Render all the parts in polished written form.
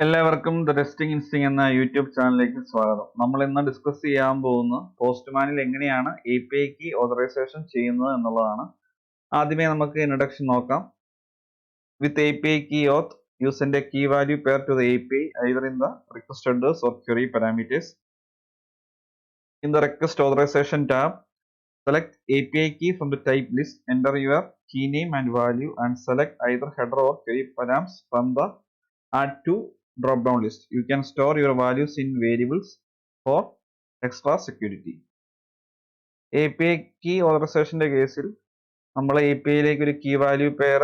എല്ലാവർക്കും the testing ഇൻസ്റ്റിംഗ് എന്ന YouTube ചാനലിലേക്ക് സ്വാഗതം. നമ്മൾ ഇന്ന് ഡിസ്കസ് ചെയ്യാൻ പോകുന്ന പോസ്റ്റ്മാനിൽ എങ്ങനെയാണ് API കീ ഓതറൈസേഷൻ ചെയ്യുന്നത് എന്നുള്ളതാണ്. ആദ്യമേ നമുക്ക് ഇൻട്രൊഡക്ഷൻ നോക്കാം. വിത്ത് API key auth, you send a key value pair to the API either in the request address or query parameters. In the request authorization tab, select API key from the type list, enter your key name and value and select either header or query params from the add to drop-down list. You can store your values in variables for extra security. API key authorization കേസിൽ നമ്മൾ API യിലേക്ക് ഒരു key value pair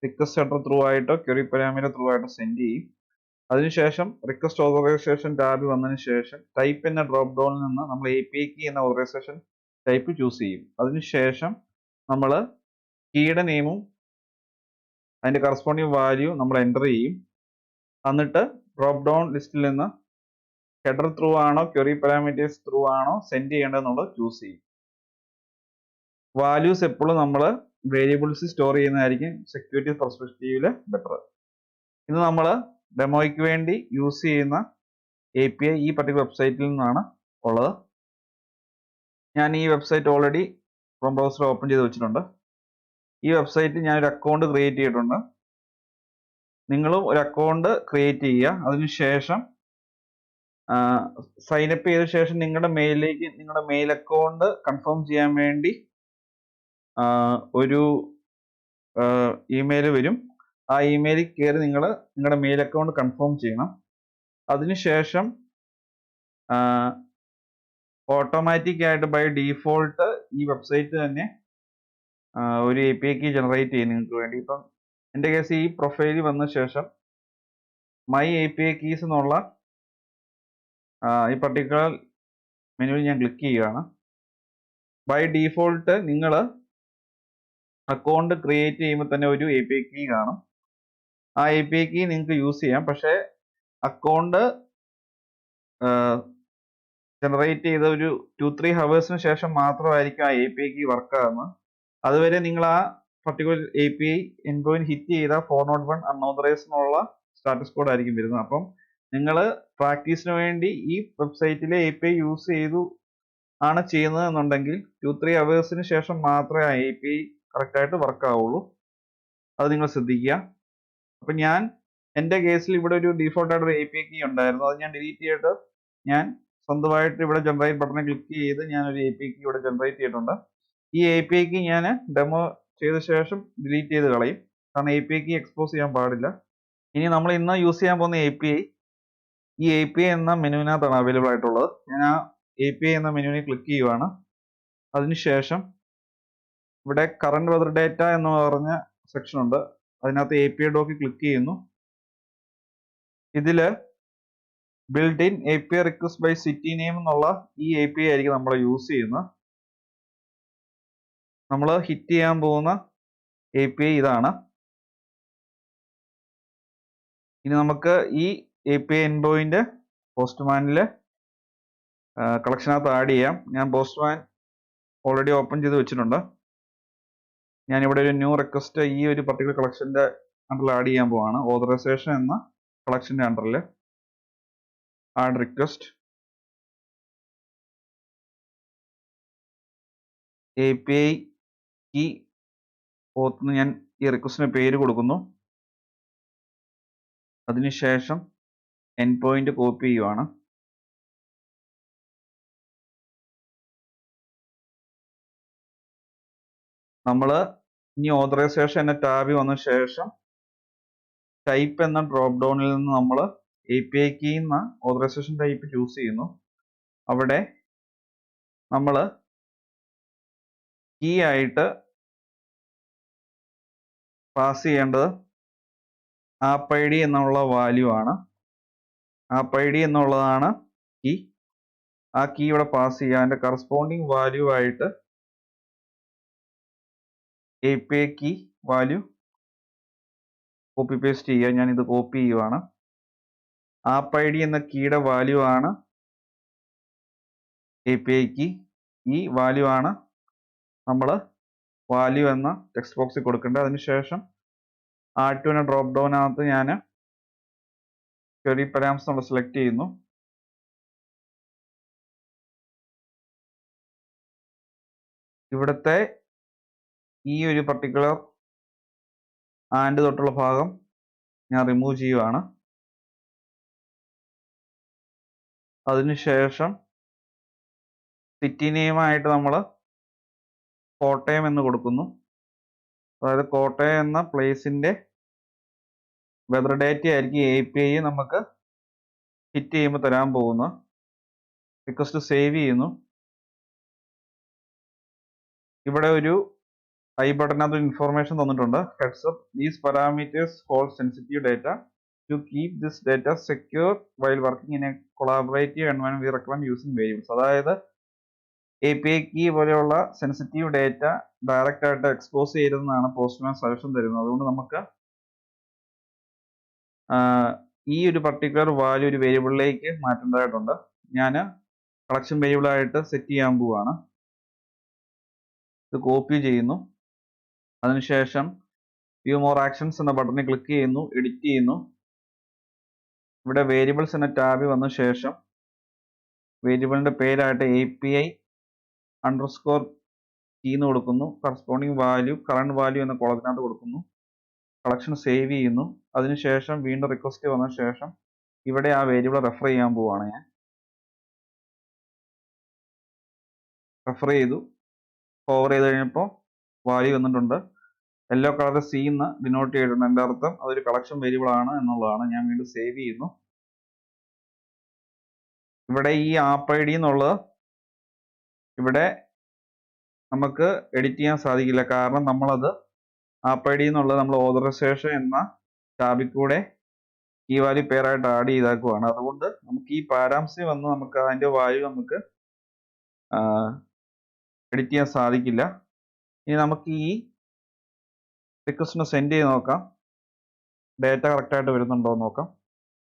request header through ആയിട്ടോ query parameter through ആയിട്ടോ send ചെയ്യും. അതിനുശേഷം request authorisation ടാബിൽ വന്നതിന് ശേഷം ടൈപ്പ് എന്ന ഡ്രോപ്പ് ഡൗണിൽ നിന്ന് നമ്മൾ API key എന്ന ഓതറൈസേഷൻ ടൈപ്പ് ചൂസ് ചെയ്യും. അതിനുശേഷം നമ്മൾ കീയുടെ നെയിമും അതിന്റെ കറസ്പോണ്ടിങ് വാല്യൂ നമ്മൾ എൻ്റർ ചെയ്യും. എന്നിട്ട് ഡ്രോപ്പ് ഡൗൺ ലിസ്റ്റിൽ നിന്ന് ഹെഡർ ത്രൂ ആണോ ക്വറി പാരാമീറ്റേഴ്സ് ത്രൂ ആണോ സെൻഡ് ചെയ്യേണ്ടതെന്നുള്ളത് ചൂസ് ചെയ്യും. വാല്യൂസ് എപ്പോഴും നമ്മൾ വേരിയബിൾസ് സ്റ്റോർ ചെയ്യുന്നതായിരിക്കും സെക്യൂരിറ്റി പെർസ്പെക്റ്റീവിൽ ബെറ്റർ. ഇത് നമ്മൾ ഡെമോയ്ക്ക് വേണ്ടി യൂസ് ചെയ്യുന്ന API ഈ പർട്ടിക്കുലർ വെബ്സൈറ്റിൽ നിന്നാണ് ഉള്ളത്. ഞാൻ ഈ website already Chrome browser open ചെയ്ത് വെച്ചിട്ടുണ്ട്. ഈ വെബ്സൈറ്റിൽ ഞാനൊരു അക്കൗണ്ട് ക്രിയേറ്റ് ചെയ്തിട്ടുണ്ട്. നിങ്ങളും ഒരു അക്കൗണ്ട് ക്രിയേറ്റ് ചെയ്യുക. അതിനുശേഷം സൈനപ്പ് ചെയ്ത ശേഷം നിങ്ങളുടെ മെയിലിലേക്ക് നിങ്ങളുടെ മെയിൽ അക്കൗണ്ട് കൺഫേം ചെയ്യാൻ വേണ്ടി ഒരു ഇമെയിൽ വരും. ആ ഇമെയിലിൽ കയറി നിങ്ങൾ നിങ്ങളുടെ മെയിൽ അക്കൗണ്ട് കൺഫേം ചെയ്യണം. അതിനുശേഷം ഓട്ടോമാറ്റിക് ആയിട്ട് ബൈ ഡീഫോൾട്ട് ഈ വെബ്സൈറ്റ് തന്നെ ഒരു API കീ ജനറേറ്റ് ചെയ്യും നിങ്ങൾക്ക് വേണ്ടി. ഇപ്പം എൻ്റെ കേസ് ഈ പ്രൊഫൈലിൽ വന്ന ശേഷം മൈ API കീസ് എന്നുള്ള ഈ പർട്ടിക്കുലർ മെനുവിൽ ഞാൻ ക്ലിക്ക് ചെയ്യുകയാണ്. ബൈ ഡീഫോൾട്ട് നിങ്ങൾ അക്കൗണ്ട് ക്രിയേറ്റ് ചെയ്യുമ്പോൾ തന്നെ ഒരു API കീ കാണും. ആ API കീ നിങ്ങൾക്ക് യൂസ് ചെയ്യാം. പക്ഷേ അക്കൗണ്ട് ജനറേറ്റ് ചെയ്ത ഒരു 2-3 ഹവേഴ്സിന് ശേഷം മാത്രമായിരിക്കും ആ API കീ വർക്ക് ആകുന്നത്. അതുവരെ നിങ്ങൾ ആ പർട്ടിക്കുലർ API എൻഡ് ഹിറ്റ് ചെയ്ത 401 അൺഓതറൈസ്ഡ് എന്നുള്ള സ്റ്റാറ്റസ് കോഡ് ആയിരിക്കും വരുന്നത്. അപ്പം നിങ്ങൾ പ്രാക്ടീസിന് വേണ്ടി ഈ വെബ്സൈറ്റിലെ API യൂസ് ചെയ്തു ആണ് ചെയ്യുന്നത് എന്നുണ്ടെങ്കിൽ 2-3 ഹവേഴ്സിന് ശേഷം മാത്രമേ ആ API കറക്റ്റായിട്ട് വർക്ക് ആവുള്ളൂ. അത് നിങ്ങൾ ശ്രദ്ധിക്കുക. അപ്പം ഞാൻ എൻ്റെ കേസിൽ ഇവിടെ ഒരു ഡീഫോൾട്ട് ആയിട്ടൊരു API കീ ഉണ്ടായിരുന്നു. അത് ഞാൻ ഡിലീറ്റ് ചെയ്തിട്ട് ഞാൻ സ്വന്തമായിട്ട് ഇവിടെ ജനറേറ്റ് ബട്ടണിൽ ക്ലിക്ക് ചെയ്ത് ഞാനൊരു API കീ ഇവിടെ ജനറേറ്റ് ചെയ്തിട്ടുണ്ട്. ഈ API കീ ഞാൻ ഡെമോ ചെയ്ത ശേഷം ഡിലീറ്റ് ചെയ്ത് കളയും. കാരണം API കീ എക്സ്പോസ് ചെയ്യാൻ പാടില്ല. ഇനി നമ്മൾ ഇന്ന് യൂസ് ചെയ്യാൻ പോകുന്ന API ഈ API എന്ന മെനുവിനകത്താണ് അവൈലബിൾ ആയിട്ടുള്ളത്. ഞാൻ ആ API എന്ന മെനുവിനെ ക്ലിക്ക് ചെയ്യുവാണ്. അതിനുശേഷം ഇവിടെ കറന്റ് വെതർ ഡേറ്റ എന്ന് പറഞ്ഞ സെക്ഷൻ ഉണ്ട്. അതിനകത്ത് API ഡോക്ക് ക്ലിക്ക് ചെയ്യുന്നു. ഇതില് build in API request by city name എന്നുള്ള ഈ API ആയിരിക്കും നമ്മൾ യൂസ് ചെയ്യുന്നത്. നമ്മൾ ഹിറ്റ് ചെയ്യാൻ പോകുന്ന API ഇതാണ്. ഇനി നമുക്ക് ഈ API എൻഡ് പോസ്റ്റ്മാനിലെ കളക്ഷനകത്ത് ആഡ് ചെയ്യാം. ഞാൻ പോസ്റ്റ്മാൻ ഓൾറെഡി ഓപ്പൺ ചെയ്ത് വെച്ചിട്ടുണ്ട്. ഞാനിവിടെ ഒരു ന്യൂ റിക്വസ്റ്റ് ഈ ഒരു പർട്ടിക്കുലർ കളക്ഷൻ്റെ അണ്ടറിൽ ആഡ് ചെയ്യാൻ പോവാണ്. ഓതറൈസേഷൻ എന്ന കളക്ഷൻ്റെ അണ്ടറിൽ add request API key auth ഞാൻ ഈ റിക്വസ്റ്റിന് പേര് കൊടുക്കുന്നു. അതിനുശേഷം എൻഡ് പോയിന്റ് കോപ്പി ചെയ്യുവാണ്. നമ്മൾ ഇനി ഓതറൈസേഷൻ എന്ന ടാബിൽ വന്ന ശേഷം ടൈപ്പ് എന്ന ഡ്രോപ്പ് ഡൗണിൽ നിന്ന് നമ്മൾ API key എന്ന ഓതറൈസേഷൻ ടൈപ്പ് ചൂസ് ചെയ്യുന്നു. അവിടെ നമ്മൾ കീ ആയിട്ട് പാസ് ചെയ്യേണ്ടത് ആപ്പ് ID എന്നുള്ള വാല്യൂ ആണ്. ആപ്പ് ID എന്നുള്ളതാണ് കീ. ആ കീ ഇവിടെ പാസ് ചെയ്യുക. അതിന്റെ കറസ്പോണ്ടിങ് വാല്യൂ ആയിട്ട് API key value copy paste ചെയ്യുക. ഞാൻ ഇത് കോപ്പി ചെയ്യുവാണ്. ആപ്പ് ID എന്ന കീയുടെ വാല്യൂ ആണ് API key. ഈ വാല്യൂ ആണ് നമ്മൾ വാല്യൂ എന്ന ടെക്സ്റ്റ് ബോക്സിൽ കൊടുക്കേണ്ടത്. അതിനുശേഷം ആഡ് ടു എന്ന ഡ്രോപ്പ് ഡൗണിനകത്ത് ഞാൻ Query Params നമ്മൾ സെലക്ട് ചെയ്യുന്നു. ഇവിടുത്തെ ഈ ഒരു പർട്ടിക്കുലർ ആൻഡ് തൊട്ടുള്ള ഭാഗം ഞാൻ റിമൂവ് ചെയ്യുവാണ്. അതിനുശേഷം സിറ്റി നെയിമായിട്ട് നമ്മൾ കോട്ടയം എന്ന് കൊടുക്കുന്നു. അതായത് കോട്ടയം എന്ന പ്ലേസിന്റെ വെതർ ഡേറ്റ ആയിരിക്കും API നമുക്ക് ഹിറ്റ് ചെയ്യുമ്പോൾ തരാൻ പോകുന്നത്. റിക്വസ്റ്റ് സേവ് ചെയ്യുന്നു. ഇവിടെ ഒരു ഐ ബട്ടനകത്ത് ഇൻഫോർമേഷൻ തന്നിട്ടുണ്ട്. Heads up, these parameters hold sensitive data. To keep this data secure while working in a collaborative environment we recommend using variables. അതായത് API കീ പോലെയുള്ള സെൻസിറ്റീവ് ഡേറ്റ ഡയറക്റ്റ് ആയിട്ട് expose ചെയ്തെന്നാണ് Postman suggestion തരുന്നത്. അതുകൊണ്ട് നമുക്ക് ഈ ഒരു പർട്ടിക്കുലർ വാല്യൂ ഒരു വേരിയബിളിലേക്ക് മാറ്റേണ്ടതായിട്ടുണ്ട്. ഞാൻ കളക്ഷൻ വേരിയബിൾ ആയിട്ട് സെറ്റ് ചെയ്യാൻ പോവുകയാണ്. ഇത് കോപ്പി ചെയ്യുന്നു. അതിനുശേഷം വ്യൂ മോർ ആക്ഷൻസ് എന്ന ബട്ടണിൽ ക്ലിക്ക് ചെയ്യുന്നു, എഡിറ്റ് ചെയ്യുന്നു. ഇവിടെ വേരിയബിൾസ് എന്ന ടാബിൽ വന്ന ശേഷം വേരിയബിളിന്റെ പേരായിട്ട് API അണ്ടർസ്കോർ കീ എന്ന് കൊടുക്കുന്നു. കറസ്പോണ്ടിങ് വാല്യൂ കറണ്ട് വാല്യൂ എന്ന കോളത്തിനകത്ത് കൊടുക്കുന്നു. കളക്ഷൻ സേവ് ചെയ്യുന്നു. അതിനുശേഷം വീണ്ടും റിക്വസ്റ്റ് വന്ന ശേഷം ഇവിടെ ആ വേരിയബിൾ റെഫർ ചെയ്യാൻ പോവുകയാണ്. ഞാൻ റെഫർ ചെയ്തു. ഓവർ ചെയ്ത് കഴിഞ്ഞപ്പോൾ വാല്യൂ വന്നിട്ടുണ്ട്. യെല്ലോ കളർ C എന്ന് ഡിനോട്ട് ചെയ്തിട്ടുണ്ട്. എൻ്റെ അർത്ഥം അതൊരു കളക്ഷൻ വേരിയബിൾ ആണ് എന്നുള്ളതാണ്. ഞാൻ വീണ്ടും സേവ് ചെയ്യുന്നു. ഇവിടെ ഈ ആപ്പ് ID എന്നുള്ളത് ഇവിടെ നമുക്ക് എഡിറ്റ് ചെയ്യാൻ സാധിക്കില്ല. കാരണം നമ്മളത് ആപ്പ് ID എന്നുള്ളത് നമ്മൾ ഓതറൈസേഷൻ എന്ന ടാബിൽ കൂടെ കീ വാല്യൂ പേരായിട്ട് ആഡ് ചെയ്താക്കുവാണ്. അതുകൊണ്ട് നമുക്ക് ഈ പാരാംസിൽ വന്ന് നമുക്ക് അതിൻ്റെ വാല്യൂ നമുക്ക് എഡിറ്റ് ചെയ്യാൻ സാധിക്കില്ല. ഇനി നമുക്ക് ഈ റിക്വസ്റ്റിന് സെൻഡ് ചെയ്ത് നോക്കാം. ഡേറ്റ കറക്റ്റായിട്ട് വരുന്നുണ്ടോ എന്ന് നോക്കാം.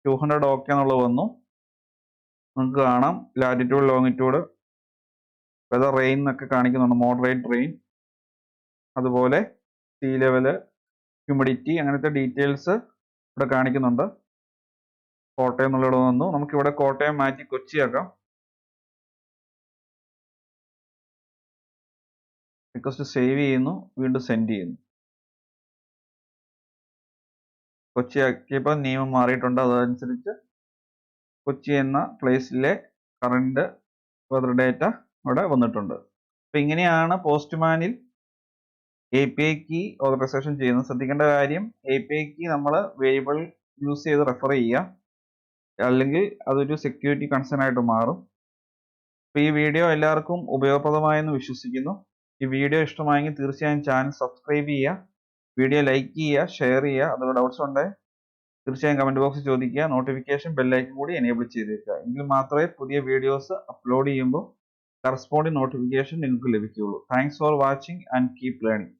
200 ഓക്കെ എന്നുള്ളത് വന്നു. നമുക്ക് കാണാം ലാറ്റിറ്റ്യൂഡ് ലോങ്ങിറ്റ്യൂഡ് വെതർ റെയിൻ എന്നൊക്കെ കാണിക്കുന്നുണ്ട്. മോഡറേറ്റ് റെയിൻ, അതുപോലെ സീ ലെവല്, ഹ്യൂമിഡിറ്റി, അങ്ങനത്തെ ഡീറ്റെയിൽസ് ഇവിടെ കാണിക്കുന്നുണ്ട്. കോട്ടയം എന്നുള്ളത് വന്നു. നമുക്കിവിടെ കോട്ടയം മാറ്റി കൊച്ചിയാക്കാം. റിക്വസ്റ്റ് സേവ് ചെയ്യുന്നു, വീണ്ടും സെൻഡ് ചെയ്യുന്നു. കൊച്ചി ആക്കിയപ്പോൾ നിയമം മാറിയിട്ടുണ്ട്. അതനുസരിച്ച് കൊച്ചി എന്ന പ്ലേസിലെ കറണ്ട് വെതർ ഡേറ്റ ഇവിടെ വന്നിട്ടുണ്ട്. അപ്പം ഇങ്ങനെയാണ് പോസ്റ്റ്മാനിൽ API കീ ഓതറൈസേഷൻ ചെയ്യുന്നത്. ശ്രദ്ധിക്കേണ്ട കാര്യം, API കീ നമ്മൾ വേരിയബിൾ യൂസ് ചെയ്ത് റെഫർ ചെയ്യുക, അല്ലെങ്കിൽ അതൊരു സെക്യൂരിറ്റി കൺസേൺ ആയിട്ട് മാറും. അപ്പോൾ ഈ വീഡിയോ എല്ലാവർക്കും ഉപയോഗപ്രദമായെന്ന് വിശ്വസിക്കുന്നു. ഈ വീഡിയോ ഇഷ്ടമായെങ്കിൽ തീർച്ചയായും ചാനൽ സബ്സ്ക്രൈബ് ചെയ്യുക, വീഡിയോ ലൈക്ക് ചെയ്യുക, ഷെയർ ചെയ്യുക. അതുപോലെ ഡൗട്ട്സ് ഉണ്ടെങ്കിൽ തീർച്ചയായും കമൻറ്റ് ബോക്സിൽ ചോദിക്കുക. നോട്ടിഫിക്കേഷൻ ബെല്ലൈക്കൻ കൂടി എനേബിൾ ചെയ്തേക്കുക. എങ്കിൽ മാത്രമേ പുതിയ വീഡിയോസ് അപ്ലോഡ് ചെയ്യുമ്പോൾ കറസ്പോണ്ടിങ് നോട്ടിഫിക്കേഷൻ നിങ്ങൾക്ക് ലഭിക്കുകയുള്ളൂ. Thanks for watching and keep learning.